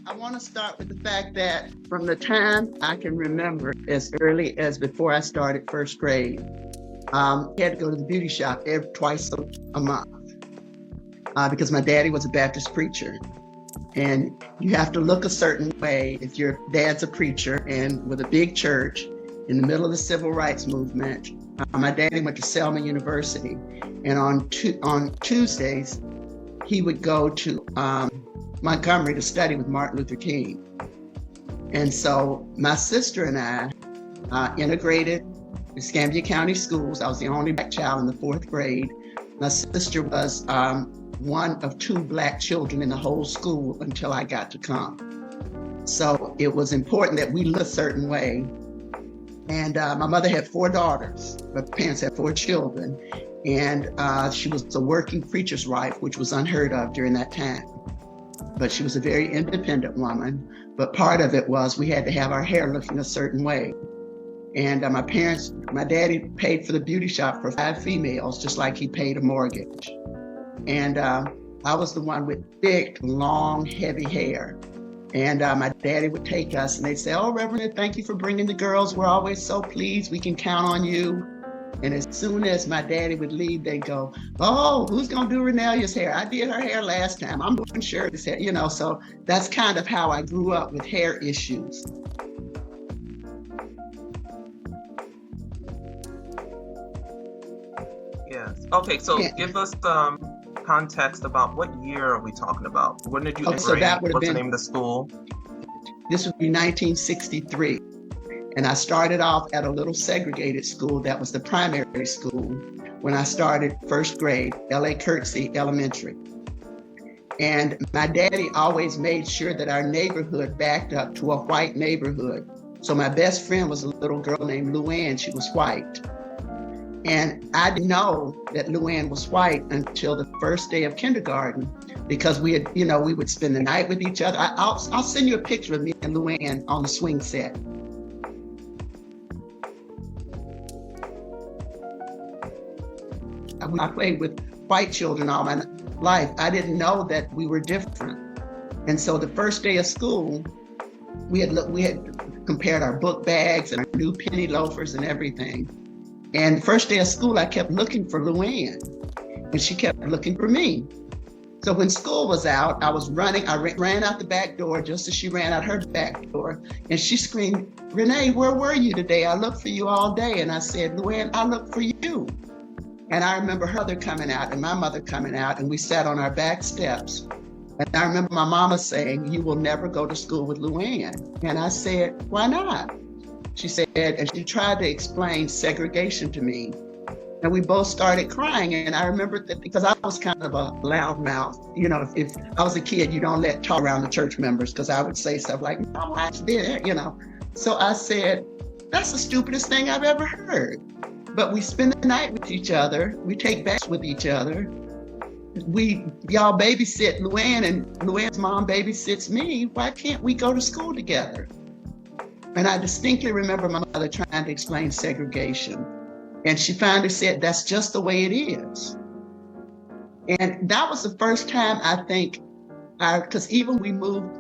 I want to start with the fact that from the time I can remember, as early as before I started first grade, I had to go to the beauty shop twice a month because my daddy was a Baptist preacher. And you have to look a certain way if your dad's a preacher and with a big church in the middle of the civil rights movement. My daddy went to Selma University, and on Tuesdays, he would go to Montgomery to study with Martin Luther King. And so my sister and I integrated in Escambia County schools. I was the only Black child in the 4th grade. My sister was one of 2 Black children in the whole school until I got to come. So it was important that we look a certain way. And my mother had 4 daughters. My parents had 4 children. And she was a working preacher's wife, which was unheard of during that time. But she was a very independent woman. But part of it was we had to have our hair looking a certain way. And my daddy paid for the beauty shop for 5 females, just like he paid a mortgage. And I was the one with thick, long, heavy hair. And my daddy would take us and they'd say, "Oh, Reverend, thank you for bringing the girls. We're always so pleased. We can count on you." And as soon as my daddy would leave, they'd go, "Oh, who's going to do Renelia's hair? I did her hair last time. I'm doing Shirley's hair." So that's kind of how I grew up with hair issues. Yes. Okay, so give us context about what year are we talking about? When did you integrate? So that would have What's been the name of the school? This would be 1963. And I started off at a little segregated school that was the primary school when I started first grade, L.A. Kirksey Elementary. And my daddy always made sure that our neighborhood backed up to a white neighborhood. So my best friend was a little girl named Luanne. She was white. And I didn't know that Luanne was white until the first day of kindergarten, because we would spend the night with each other. I'll send you a picture of me and Luanne on the swing set. I played with white children all my life. I didn't know that we were different. And so the first day of school, we had compared our book bags and our new penny loafers and everything. And the first day of school, I kept looking for Luanne, and she kept looking for me. So when school was out, I was running. I ran out the back door just as she ran out her back door, and she screamed, "Renee, where were you today? I looked for you all day." And I said, "Luanne, I looked for you." And I remember her mother coming out and my mother coming out, and we sat on our back steps. And I remember my mama saying, "You will never go to school with Luanne." And I said, "Why not?" She said, and she tried to explain segregation to me. And we both started crying. And I remember that because I was kind of a loudmouth. If I was a kid, you don't let talk around the church members, because I would say stuff like, "Oh, I did," So I said, "That's the stupidest thing I've ever heard." But we spend the night with each other. We take baths with each other. Y'all babysit Luanne, and Luanne's mom babysits me. Why can't we go to school together? And I distinctly remember my mother trying to explain segregation. And she finally said, "That's just the way it is." And that was the first time I think, because even we moved,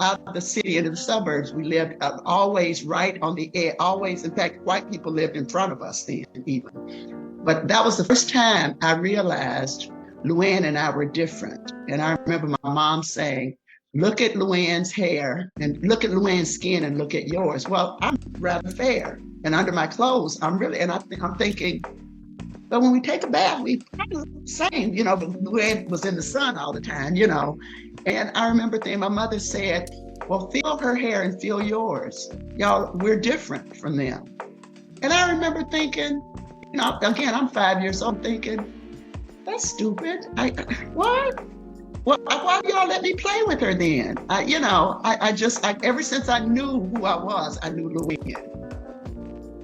out of the city into the suburbs, we lived always right on the edge, always. In fact, white people lived in front of us then even. But that was the first time I realized Luanne and I were different. And I remember my mom saying, "Look at Luanne's hair and look at Luanne's skin and look at yours. Well, I'm rather fair. And under my clothes, I'm thinking, but when we take a bath, we kind of look the same, but Luanne was in the sun all the time, And I remember thinking, my mother said, "Well, feel her hair and feel yours. Y'all, we're different from them." And I remember thinking, again, I'm 5 years old, thinking, that's stupid. What? Well, why do y'all let me play with her then? Ever since I knew who I was, I knew Luanne.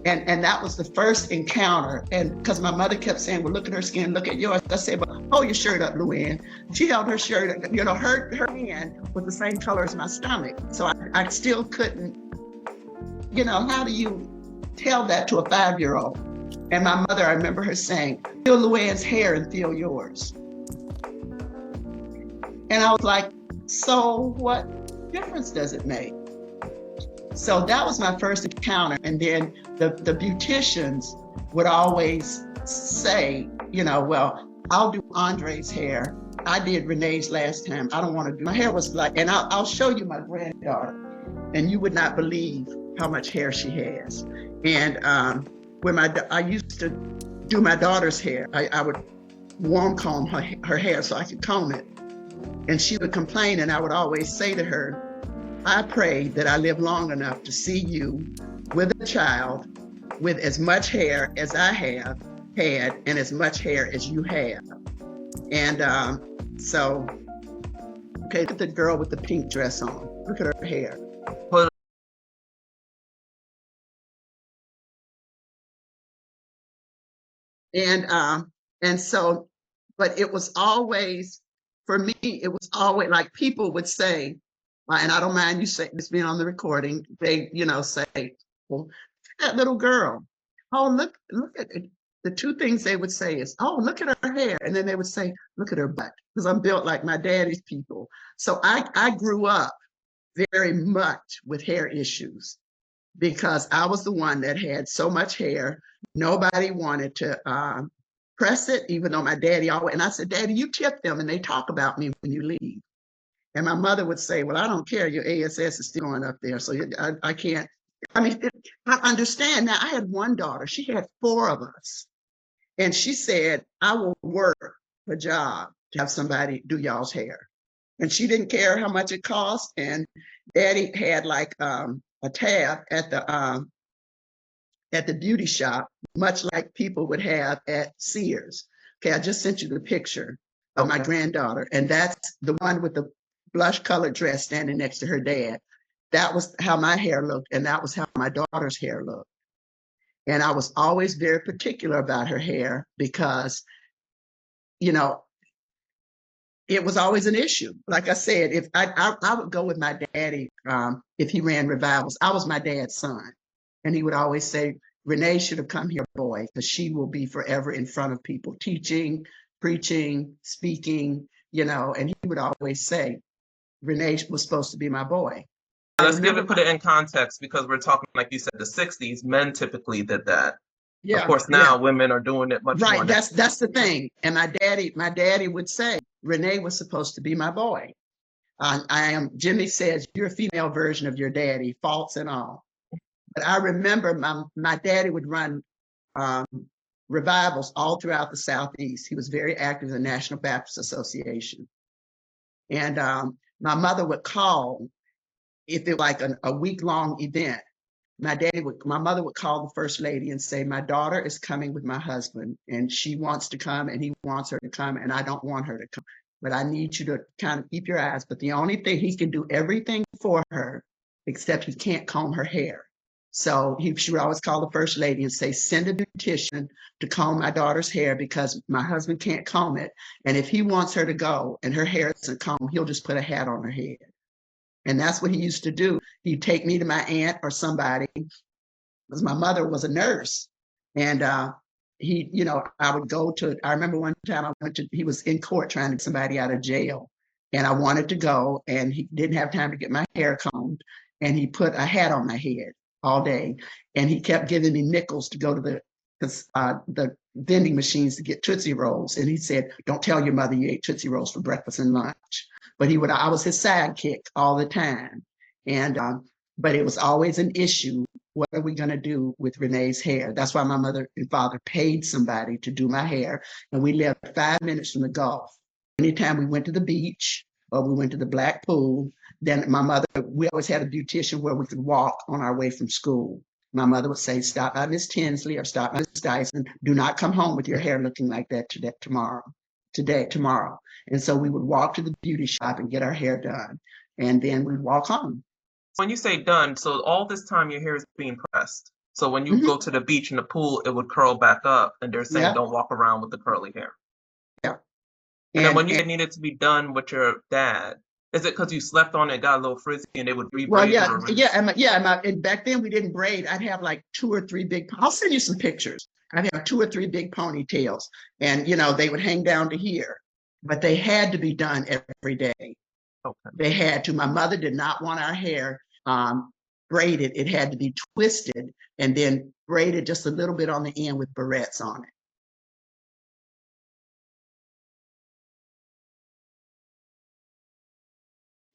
And that was the first encounter. And because my mother kept saying, "Well, look at her skin, look at yours." I said, "But hold your shirt up, Luanne." She held her shirt up, her hand was the same color as my stomach. So I still couldn't, how do you tell that to a 5-year-old? And my mother, I remember her saying, "Feel Luanne's hair and feel yours." And I was like, So what difference does it make? So that was my first encounter. And then the beauticians would always say, well, I'll do Andre's hair. I did Renee's last time. I don't want to do, my hair was like, and I'll show you my granddaughter, and you would not believe how much hair she has. And when I used to do my daughter's hair, I would warm comb her hair so I could comb it. And she would complain, and I would always say to her, I pray that I live long enough to see you with a child with as much hair as I have had and as much hair as you have. And so, okay, look at the girl with the pink dress on. Look at her hair. And so, but it was always, for me, it was always like people would say, and I don't mind you saying this being on the recording, they, say, well, that little girl. Oh, look at it. The two things they would say is, oh, look at her hair. And then they would say, look at her butt, because I'm built like my daddy's people. So I grew up very much with hair issues because I was the one that had so much hair. Nobody wanted to press it, even though my daddy always, and I said, Daddy, you tip them and they talk about me when you leave. And my mother would say, well, I don't care. Your ASS is still going up there. So I can't. I mean, I understand now. I had one daughter. She had four of us. And she said, I will work a job to have somebody do y'all's hair. And she didn't care how much it cost. And Daddy had like a tab at the beauty shop, much like people would have at Sears. Okay, I just sent you the picture of my granddaughter. And that's the one with the blush colored dress standing next to her dad. That was how my hair looked, and that was how my daughter's hair looked. And I was always very particular about her hair because, it was always an issue. Like I said, if I would go with my daddy if he ran revivals. I was my dad's son, and he would always say, Renee should have come here, boy, because she will be forever in front of people, teaching, preaching, speaking, and he would always say, Renee was supposed to be my boy. Let's put it in context, because we're talking, like you said, the 60s, men typically did that. Yeah, of course, now women are doing it much more. Right, that's the thing. And my daddy would say, Renee was supposed to be my boy. Jimmy says, you're a female version of your daddy, faults and all. But I remember my daddy would run revivals all throughout the Southeast. He was very active in the National Baptist Association. And my mother would call if it was like a week-long event. My mother would call the first lady and say, my daughter is coming with my husband and she wants to come and he wants her to come and I don't want her to come, but I need you to kind of keep your eyes. But the only thing, he can do everything for her except he can't comb her hair. So she would always call the first lady and say, send a beautician to comb my daughter's hair because my husband can't comb it. And if he wants her to go and her hair isn't combed, he'll just put a hat on her head. And that's what he used to do. He'd take me to my aunt or somebody, because my mother was a nurse. And I would go to, I remember one time he was in court trying to get somebody out of jail. And I wanted to go, and he didn't have time to get my hair combed. And he put a hat on my head all day. And he kept giving me nickels to go to the vending machines to get Tootsie Rolls. And he said, don't tell your mother you ate Tootsie Rolls for breakfast and lunch. But I was his sidekick all the time. And, but it was always an issue. What are we going to do with Renee's hair? That's why my mother and father paid somebody to do my hair. And we lived 5 minutes from the Gulf. Anytime we went to the beach or we went to the black pool, then we always had a beautician where we could walk on our way from school. My mother would say, stop by Miss Tinsley or stop by Miss Dyson. Do not come home with your hair looking like that tomorrow. And so we would walk to the beauty shop and get our hair done. And then we'd walk home. When you say done, so all this time your hair is being pressed. So when you go to the beach and the pool, it would curl back up. And they're saying don't walk around with the curly hair. Yeah. And then when you needed to be done with your dad, is it because you slept on it, got a little frizzy, and they would re-braid it? And back then we didn't braid. I'd have like 2 or 3 big, I'll send you some pictures. I'd have 2 or 3 big ponytails, and they would hang down to here, but they had to be done every day. Okay. They had to. My mother did not want our hair braided. It had to be twisted and then braided just a little bit on the end with barrettes on it.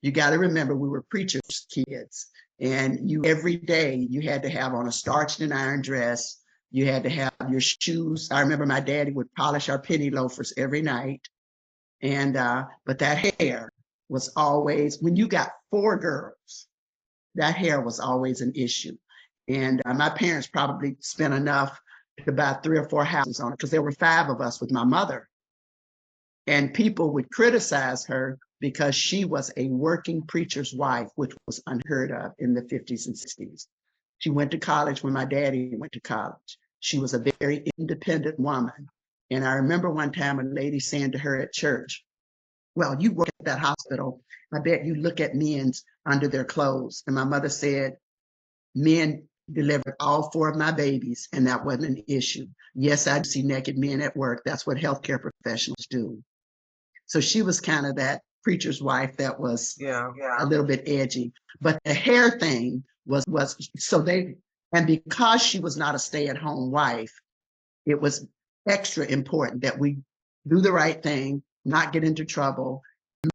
You got to remember, we were preachers' kids, and you every day you had to have on a starched and iron dress. You had to have your shoes. I remember my daddy would polish our penny loafers every night, and but that hair was always, when you got 4 girls, that hair was always an issue. And my parents probably spent enough to buy 3 or 4 houses on it, because there were 5 of us with my mother. And people would criticize her because she was a working preacher's wife, which was unheard of in the 50s and 60s. She went to college when my daddy went to college. She was a very independent woman. And I remember one time a lady saying to her at church, well, you work at that hospital. I bet you look at men under their clothes. And my mother said, men delivered all 4 of my babies, and that wasn't an issue. Yes, I see naked men at work. That's what healthcare professionals do. So she was kind of that preacher's wife that was a little bit edgy. But the hair thing was so they, and because she was not a stay-at-home wife, it was extra important that we do the right thing, not get into trouble,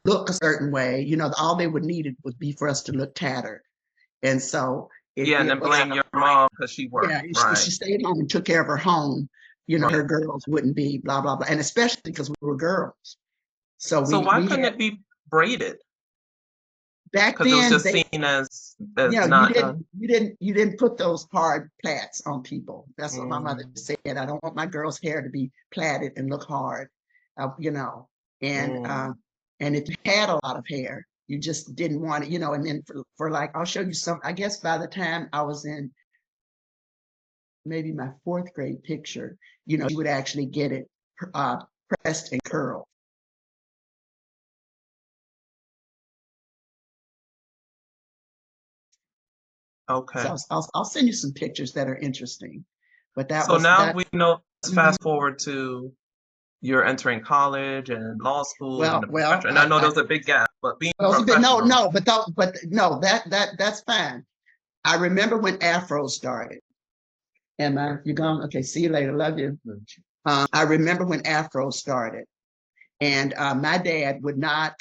look a certain way. You know, all they would need would be for us to look tattered. And so and then blame your mom because she worked. Yeah, right. She stayed home and took care of her home. You know, her girls wouldn't be blah, blah, blah. And especially because we were girls. So why couldn't it be braided? Back then, because it was just seen as not done. You didn't put those hard plaits on people. That's what my mother said. I don't want my girl's hair to be plaited and look hard, you know. And if you had a lot of hair, you just didn't want it, you know. And then for like, I'll show you some. I guess by the time I was in maybe my 4th grade picture, you know, you would actually get it pressed and curled. Okay. So I'll send you some pictures that are interesting. But that so was now that. We know. Fast forward to you're entering college and law school. And I know there was a big gap, but being professional. No, that's fine. I remember when Afro started. Emma, you gone? Okay, see you later. Love you. I remember when Afro started, and my dad would not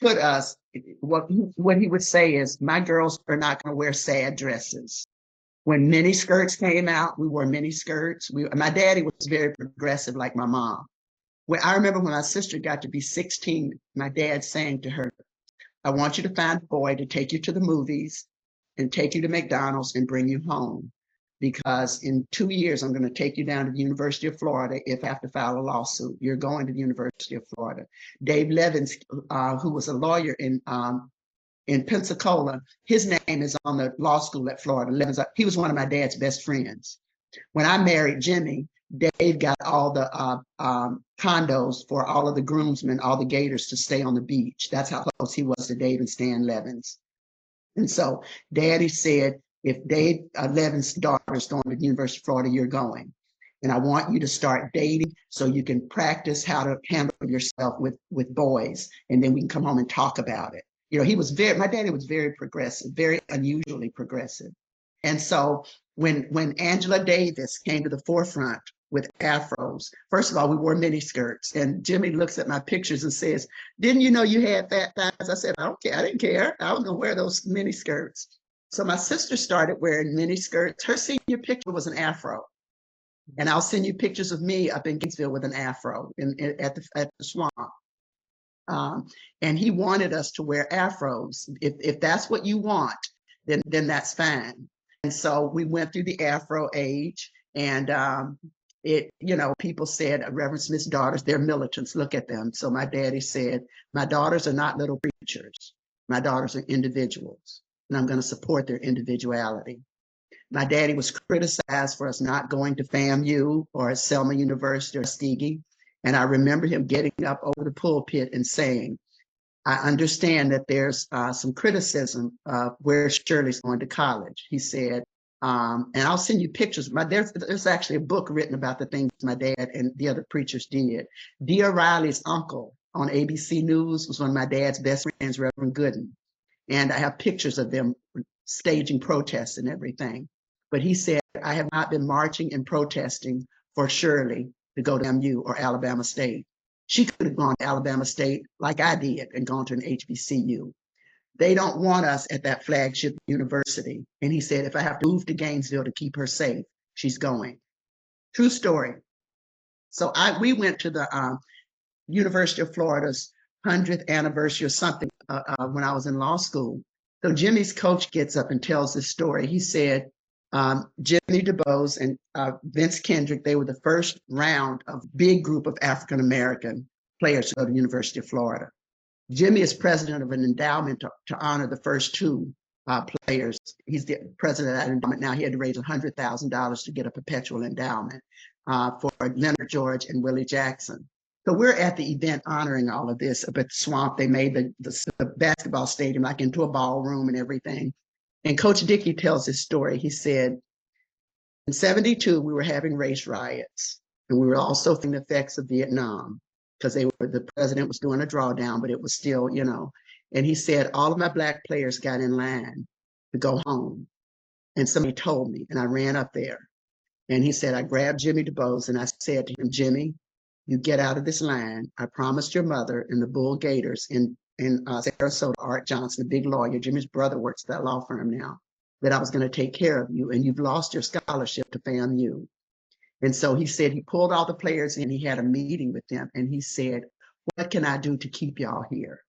put us. What he would say is, my girls are not going to wear sad dresses. When mini skirts came out, we wore mini skirts. My daddy was very progressive, like my mom. I remember when my sister got to be 16, my dad saying to her, I want you to find a boy to take you to the movies and take you to McDonald's and bring you home. Because in 2 years, I'm going to take you down to the University of Florida if I have to file a lawsuit. You're going to the University of Florida. Dave Levins, who was a lawyer in Pensacola, his name is on the law school at Florida. Levins, he was one of my dad's best friends. When I married Jimmy, Dave got all the condos for all of the groomsmen, all the gators to stay on the beach. That's how close he was to Dave and Stan Levins. And so Daddy said, if Dave Levin's daughter is going to the University of Florida, you're going. And I want you to start dating so you can practice how to handle yourself with boys. And then we can come home and talk about it. You know, my daddy was very progressive, very unusually progressive. And so when Angela Davis came to the forefront with afros, first of all, we wore mini skirts. And Jimmy looks at my pictures and says, didn't you know you had fat thighs? I said, I don't care. I didn't care. I was going to wear those mini skirts. So my sister started wearing mini skirts. Her senior picture was an afro. And I'll send you pictures of me up in Gainesville with an afro at the swamp. And he wanted us to wear afros. If that's what you want, then that's fine. And so we went through the afro age, and people said, Reverend Smith's daughters, they're militants, look at them. So my daddy said, my daughters are not little preachers. My daughters are individuals, and I'm going to support their individuality. My daddy was criticized for us not going to FAMU or Selma University or Tuskegee. And I remember him getting up over the pulpit and saying, I understand that there's some criticism of where Shirley's going to college. He said, and I'll send you pictures. There's actually a book written about the things my dad and the other preachers did. Dia Riley's uncle on ABC News was one of my dad's best friends, Reverend Gooden. And I have pictures of them staging protests and everything. But he said, I have not been marching and protesting for Shirley to go to MU or Alabama State. She could have gone to Alabama State like I did and gone to an HBCU. They don't want us at that flagship university. And he said, if I have to move to Gainesville to keep her safe, she's going. True story. So we went to the University of Florida's 100th anniversary or something when I was in law school. So Jimmy's coach gets up and tells this story. He said, Jimmy DuBose and Vince Kendrick, they were the first round of big group of African-American players to go to the University of Florida. Jimmy is president of an endowment to honor the first two players. He's the president of that endowment now. He had to raise $100,000 to get a perpetual endowment for Leonard George and Willie Jackson. So we're at the event honoring all of this up at the Swamp. They made the basketball stadium like into a ballroom and everything. And Coach Dickey tells this story. He said, in 72, we were having race riots, and we were also feeling the effects of Vietnam because the president was doing a drawdown, but it was still, you know. And he said, all of my Black players got in line to go home. And somebody told me, and I ran up there. And he said, I grabbed Jimmy DuBose and I said to him, Jimmy, you get out of this line. I promised your mother and the Bull Gators in Sarasota, Art Johnson, a big lawyer, Jimmy's brother works at that law firm now, that I was going to take care of you, and you've lost your scholarship to FAMU. And so he said he pulled all the players in, he had a meeting with them, and he said, what can I do to keep y'all here?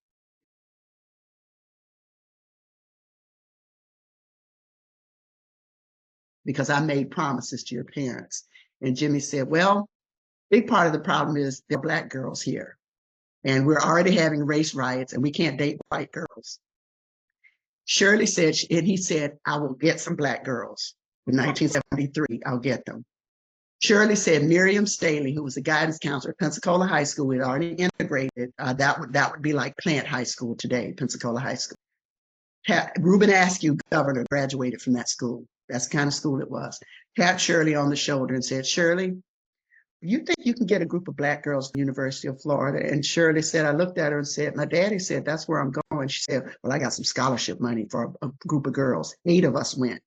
Because I made promises to your parents. And Jimmy said, well, big part of the problem is there are Black girls here. And we're already having race riots and we can't date white girls. Shirley said, and he said, I will get some Black girls. In 1973, I'll get them. Shirley said Miriam Staley, who was the guidance counselor at Pensacola High School, we had already integrated. That would be like Plant High School today, Pensacola High School. Reuben Askew, governor, graduated from that school. That's the kind of school it was. Tapped Shirley on the shoulder and said, Shirley, you think you can get a group of Black girls at the University of Florida? And Shirley said, I looked at her and said, my daddy said, that's where I'm going. She said, well, I got some scholarship money for a group of girls. 8 of us went.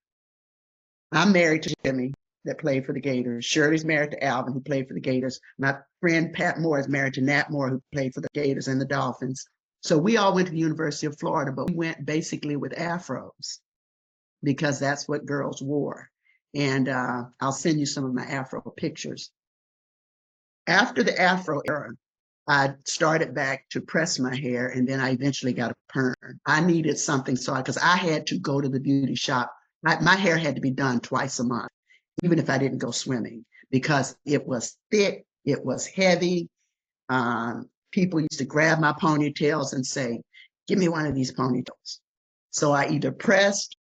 I'm married to Jimmy that played for the Gators. Shirley's married to Alvin, who played for the Gators. My friend Pat Moore is married to Nat Moore, who played for the Gators and the Dolphins. So we all went to the University of Florida, but we went basically with Afros because that's what girls wore. And I'll send you some of my Afro pictures. After the Afro era, I started back to press my hair, and then I eventually got a perm. I needed something because I had to go to the beauty shop. My hair had to be done twice a month, even if I didn't go swimming, because it was thick, it was heavy. People used to grab my ponytails and say, give me one of these ponytails. So I either pressed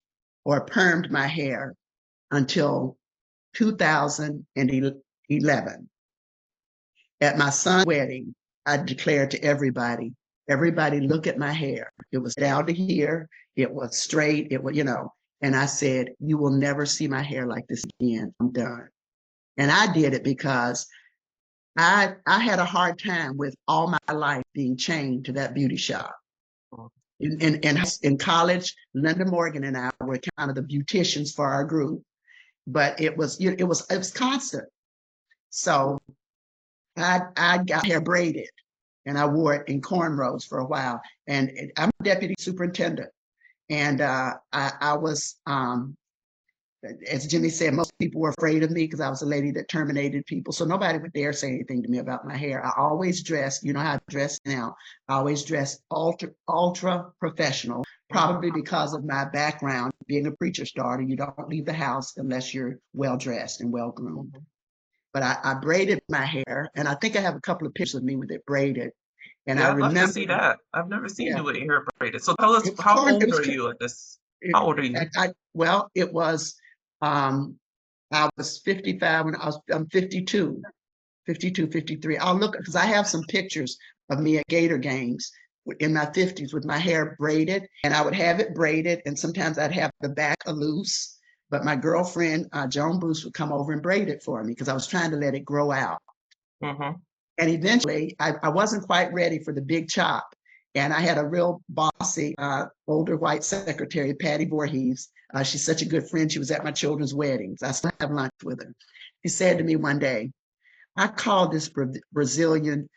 or permed my hair until 2011. At my son's wedding, I declared to everybody, look at my hair. It was down to here. It was straight. It was, and I said, you will never see my hair like this again. I'm done. And I did it because I had a hard time with all my life being chained to that beauty shop. In college, Linda Morgan and I were kind of the beauticians for our group, but it was constant. So I got hair braided and I wore it in cornrows for a while. And I'm a deputy superintendent. And I was, as Jimmy said, most people were afraid of me because I was a lady that terminated people. So nobody would dare say anything to me about my hair. I always dressed, you know how I dress now. I always dressed ultra professional, probably because of my background, being a preacher's daughter. You don't leave the house unless you're well-dressed and well-groomed. But I braided my hair, and I think I have a couple of pictures of me with it braided. And yeah, I remember, love to see that. I've never seen you with your hair braided. So tell us, how old are you at this? How old are you? Well, it was, I was 55 when I'm 52, 53. I'll look, because I have some pictures of me at Gator games in my 50s with my hair braided, and I would have it braided, and sometimes I'd have the back loose. But my girlfriend, Joan Bruce, would come over and braid it for me because I was trying to let it grow out. Mm-hmm. And eventually, I wasn't quite ready for the big chop. And I had a real bossy, older white secretary, Patty Voorhees. She's such a good friend. She was at my children's weddings. I still have lunch with her. She said to me one day, I called this Brazilian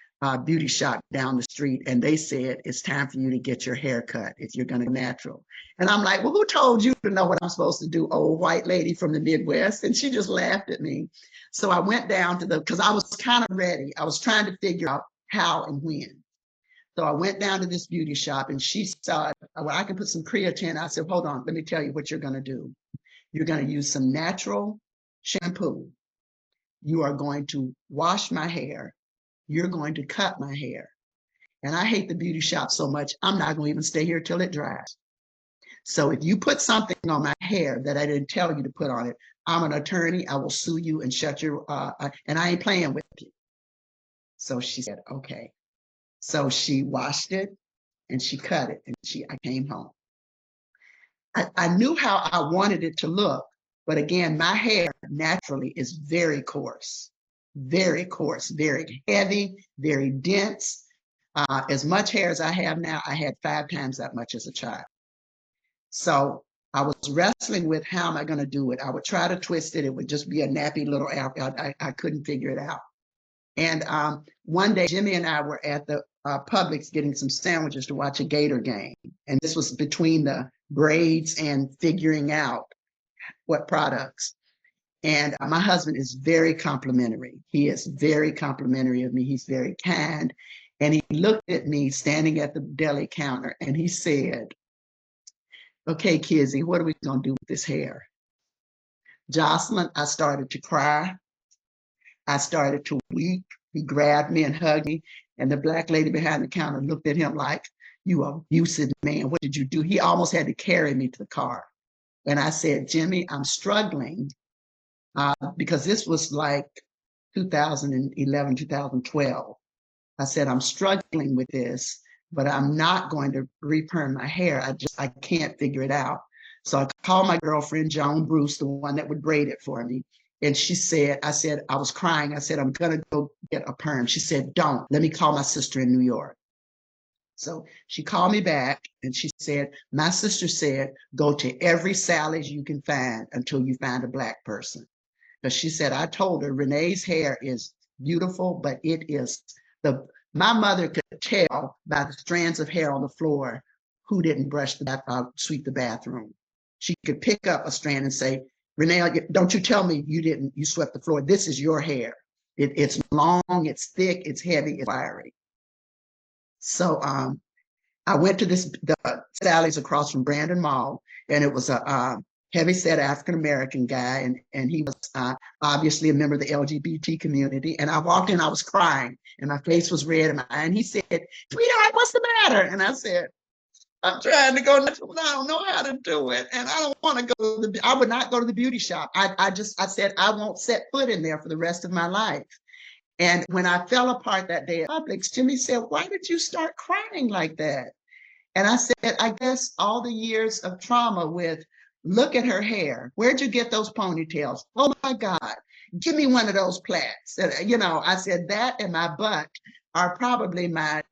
beauty shop down the street, and they said it's time for you to get your hair cut if you're going to natural. And I'm like, well, who told you to know what I'm supposed to do, old white lady from the Midwest? And she just laughed at me. So I went down to because I was kind of ready. I was trying to figure out how and when. So I went down to this beauty shop, and she said, well, I can put some creatine. I said, hold on, let me tell you what you're going to do. You're going to use some natural shampoo. You are going to wash my hair. You're going to cut my hair. And I hate the beauty shop so much, I'm not going to even stay here till it dries. So if you put something on my hair that I didn't tell you to put on it, I'm an attorney. I will sue you and shut your, and I ain't playing with you. So she said, okay. So she washed it and she cut it, and I came home. I knew how I wanted it to look, but again, my hair naturally is very coarse, very heavy, very dense. As much hair as I have now, I had 5 times that much as a child. So I was wrestling with how am I going to do it? I would try to twist it. It would just be a nappy little, I couldn't figure it out. And one day, Jimmy and I were at the Publix getting some sandwiches to watch a Gator game. And this was between the braids and figuring out what products. And my husband is very complimentary. He is very complimentary of me. He's very kind. And he looked at me standing at the deli counter and he said, okay, Kizzy, what are we going to do with this hair? Jocelyn, I started to cry. I started to weep. He grabbed me and hugged me. And the black lady behind the counter looked at him like, you abusive man, what did you do? He almost had to carry me to the car. And I said, Jimmy, I'm struggling because this was like 2011, 2012. I said, I'm struggling with this, but I'm not going to reperm my hair. I can't figure it out. So I called my girlfriend, Joan Bruce, the one that would braid it for me. And she said, I was crying. I said, I'm going to go get a perm. She said, don't. Let me call my sister in New York. So she called me back and she said, my sister said, go to every Sally's you can find until you find a black person. Because she said, I told her Renee's hair is beautiful, but it is my mother could tell by the strands of hair on the floor who didn't sweep the bathroom. She could pick up a strand and say, Renee, don't you tell me you swept the floor. This is your hair. It's long, it's thick, it's heavy, it's wiry. So I went to the Sally's across from Brandon Mall, and it was a heavy-set African-American guy, and he was obviously a member of the LGBT community. And I walked in, I was crying, and my face was red, and he said, sweetheart, what's the matter? And I said, I'm trying to go natural, but I don't know how to do it. And I don't want to go I would not go to the beauty shop. I said, I won't set foot in there for the rest of my life. And when I fell apart that day at Publix, Jimmy said, why did you start crying like that? And I said, I guess all the years of trauma with, look at her hair. Where'd you get those ponytails? Oh my God, give me one of those plaits. I said that and my butt are probably my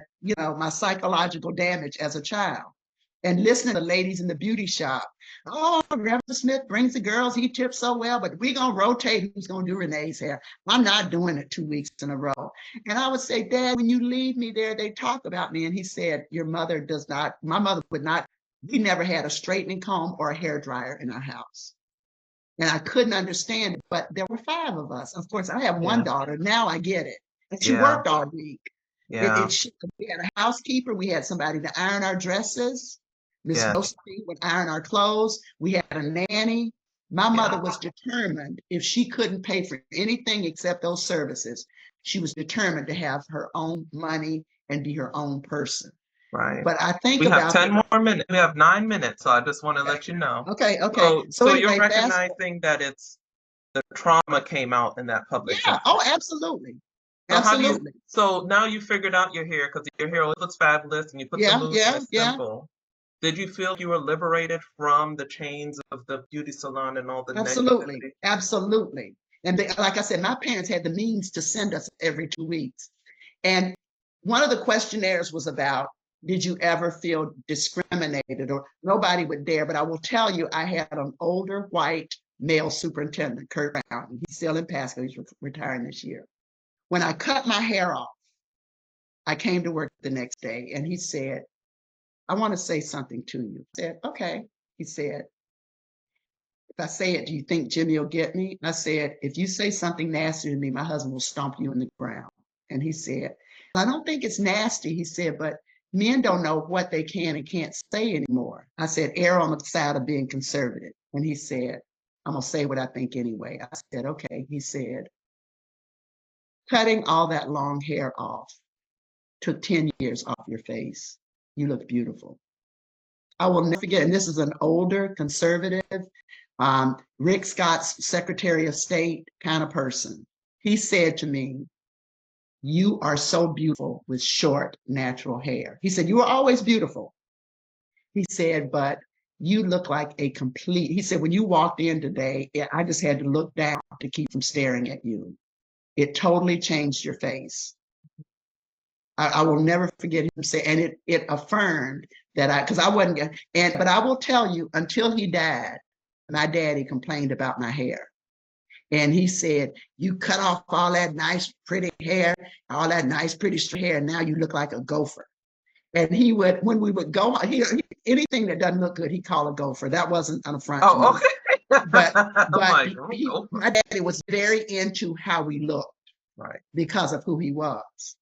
psychological damage as a child. And listening to ladies in the beauty shop, oh, Reverend Smith brings the girls, he tips so well, but we're going to rotate who's going to do Renee's hair. I'm not doing it 2 weeks in a row. And I would say, Dad, when you leave me there, they talk about me. And he said, my mother would not, we never had a straightening comb or a hair dryer in our house. And I couldn't understand it, but there were 5 of us. Of course, I have one daughter. Now I get it. And she worked all week. Yeah. We had a housekeeper. We had somebody to iron our dresses. Miss Josephine would iron our clothes. We had a nanny. My mother was determined, if she couldn't pay for anything except those services, she was determined to have her own money and be her own person. Right. But I think we have 10 more minutes. We have 9 minutes, so I just want to let you know. Okay. So anyway, you're recognizing that the trauma came out in that public. Yeah. Oh, absolutely. So absolutely. So now you figured out your hair, because your hair always looks fabulous, and you put the loose and it's simple. Did you feel you were liberated from the chains of the beauty salon and all the negativity? Absolutely. And like I said, my parents had the means to send us every 2 weeks. And one of the questionnaires was about, did you ever feel discriminated? Or nobody would dare, but I will tell you, I had an older white male superintendent, Kurt Brown. He's still in Pasco. He's retiring this year. When I cut my hair off, I came to work the next day and he said, I want to say something to you. I said, okay. He said, if I say it, do you think Jimmy will get me? I said, if you say something nasty to me, my husband will stomp you in the ground. And he said, I don't think it's nasty. He said, but men don't know what they can and can't say anymore. I said, err on the side of being conservative. And he said, I'm going to say what I think anyway. I said, okay. He said, cutting all that long hair off took 10 years off your face. You look beautiful. I will never forget, and this is an older conservative, Rick Scott's Secretary of State kind of person. He said to me, you are so beautiful with short, natural hair. He said, you were always beautiful. He said, but you look like a complete, he said, when you walked in today, I just had to look down to keep from staring at you. It totally changed your face. I will never forget him saying, and it affirmed that because I wasn't, but I will tell you, until he died, my daddy complained about my hair. And he said, you cut off all that nice, pretty hair, all that nice, pretty straight hair, and now you look like a gopher. And he would, when we would go, anything that doesn't look good, he called a gopher. That wasn't an affront to me. Okay. But my daddy was very into how we looked, right, because of who he was.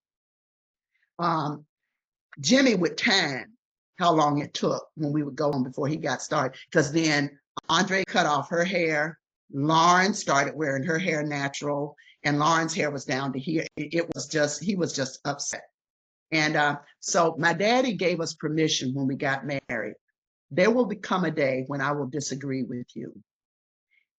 Jimmy would time how long it took when we would go on before he got started, because then Andre cut off her hair, Lauren started wearing her hair natural, and Lauren's hair was down to here. He was just upset. And so my daddy gave us permission when we got married. There will become a day when I will disagree with you.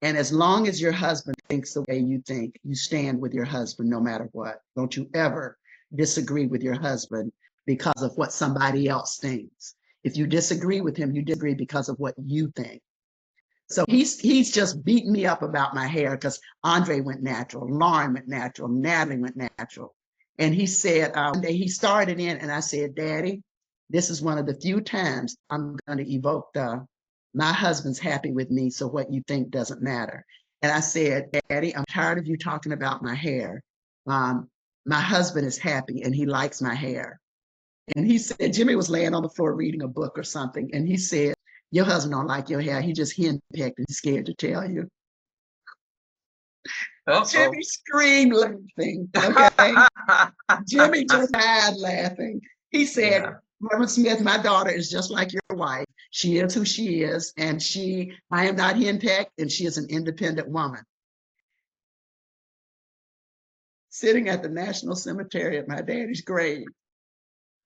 And as long as your husband thinks the way you think, you stand with your husband no matter what. Don't you ever disagree with your husband because of what somebody else thinks. If you disagree with him, you disagree because of what you think. So he's just beating me up about my hair because Andre went natural, Lauren went natural, Natalie went natural. And he said, one day he started in, and I said, Daddy, this is one of the few times I'm going to evoke my husband's happy with me, so what you think doesn't matter. And I said, Daddy, I'm tired of you talking about my hair. My husband is happy and he likes my hair. And he said, Jimmy was laying on the floor reading a book or something. And he said, your husband don't like your hair. He just henpecked and he's scared to tell you. Jimmy screamed laughing. Okay. Jimmy just died laughing. He said, Reverend Smith, my daughter is just like your wife. She is who she is. And I am not henpecked, and she is an independent woman. Sitting at the National Cemetery at my daddy's grave.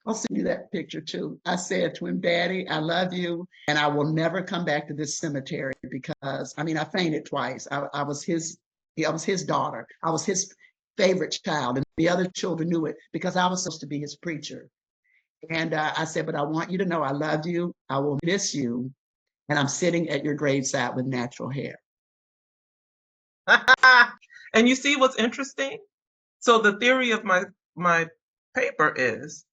I'll send you that picture too. I said to him, Daddy, I love you, and I will never come back to this cemetery because, I fainted twice. I was his daughter. I was his favorite child, and the other children knew it because I was supposed to be his preacher. And I said, but I want you to know I love you, I will miss you, and I'm sitting at your graveside with natural hair. And you see what's interesting? So the theory of my paper is,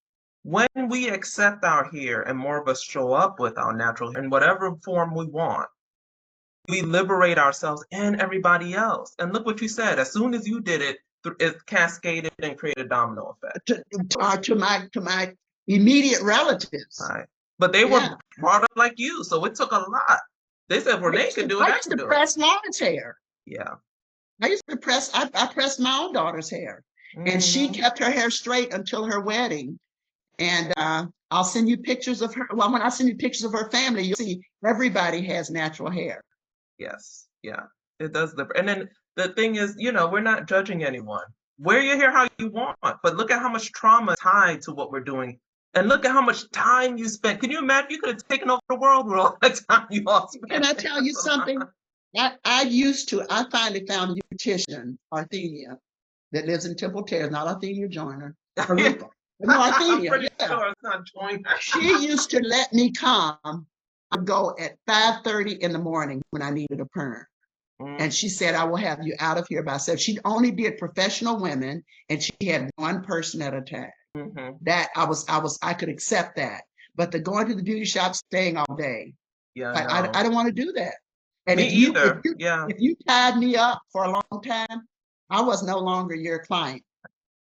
when we accept our hair and more of us show up with our natural hair in whatever form we want, we liberate ourselves and everybody else. And look what you said. As soon as you did it, it cascaded and created a domino effect. To my immediate relatives. Right. But they were brought up like you, so it took a lot. They said, Renee can do it. I used to press Lauren's hair. Yeah. I used to press, I pressed my own daughter's hair. Mm-hmm. And she kept her hair straight until her wedding. And I'll send you pictures of her. Well, when I send you pictures of her family, you'll see everybody has natural hair. Yes. Yeah. It does. And then the thing is, we're not judging anyone. Wear your hair how you want, but look at how much trauma is tied to what we're doing. And look at how much time you spent. Can you imagine? You could have taken over the world with all that time you all spent. Can I tell you something? I finally found a beautician, Arthenia, that lives in Temple Terrace, not Arthenia Joyner. No, Arthenia. I'm pretty sure it's not Joyner. She used to let me come. I'd go at 5:30 in the morning when I needed a perm. And she said, I will have you out of here by 7. She only did professional women, and she had one person at a time. That I could accept that. But the going to the beauty shop, staying all day, I don't want to do that. And Me either. if you tied me up for a long time, I was no longer your client.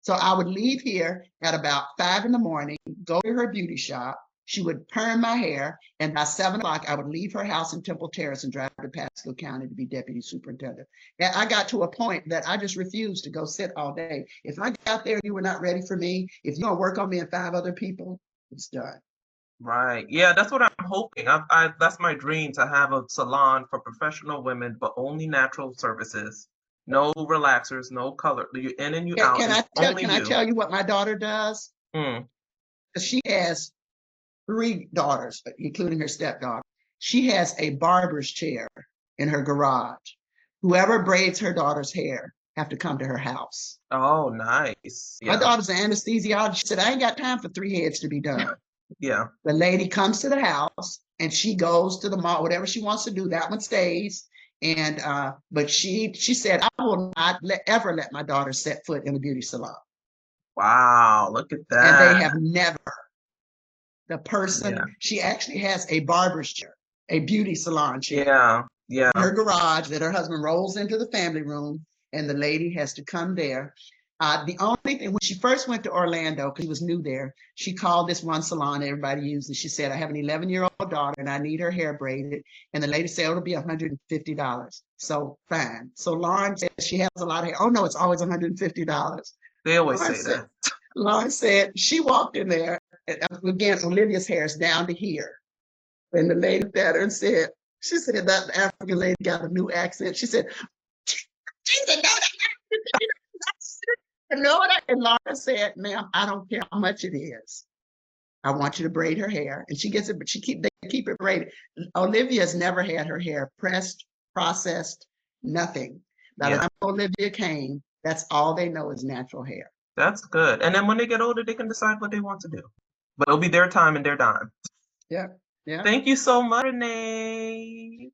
So I would leave here at about 5 in the morning, go to her beauty shop. She would perm my hair, and by 7 o'clock, I would leave her house in Temple Terrace and drive to Pasco County to be deputy superintendent. And I got to a point that I just refused to go sit all day. If I got there, you were not ready for me. If you don't work on me and 5 other people, it's done. Right. Yeah, that's what I'm hoping. That's my dream, to have a salon for professional women, but only natural services. No relaxers, no color. You in and you out. Can I tell you what my daughter does? She has 3 daughters, including her stepdaughter. She has a barber's chair in her garage. Whoever braids her daughter's hair have to come to her house. Oh, nice. My daughter's an anesthesiologist. She said, I ain't got time for 3 heads to be done. Yeah. The lady comes to the house and she goes to the mall, whatever she wants to do, that one stays. And but she said, I will not ever let my daughter set foot in a beauty salon. Wow, look at that. And they have never. The person, she actually has a barber's chair, a beauty salon chair. In her garage that her husband rolls into the family room, and the lady has to come there. The only thing, when she first went to Orlando, because she was new there, she called this one salon everybody uses. She said, I have an 11-year-old daughter and I need her hair braided. And the lady said, it'll be $150. So fine. So Lauren said she has a lot of hair. Oh no, it's always $150. They always say that. Lauren said she walked in there, and again, Olivia's hair is down to here. And the lady looked at her and said, she said that African lady got a new accent. She said, no, and Laura said, ma'am, I don't care how much it is. I want you to braid her hair. And she gets it, but they keep it braided. Olivia's never had her hair pressed, processed, nothing. By the time Olivia came, that's all they know is natural hair. That's good. And then when they get older, they can decide what they want to do. But it'll be their time and their dime. Yeah. Thank you so much, Renee.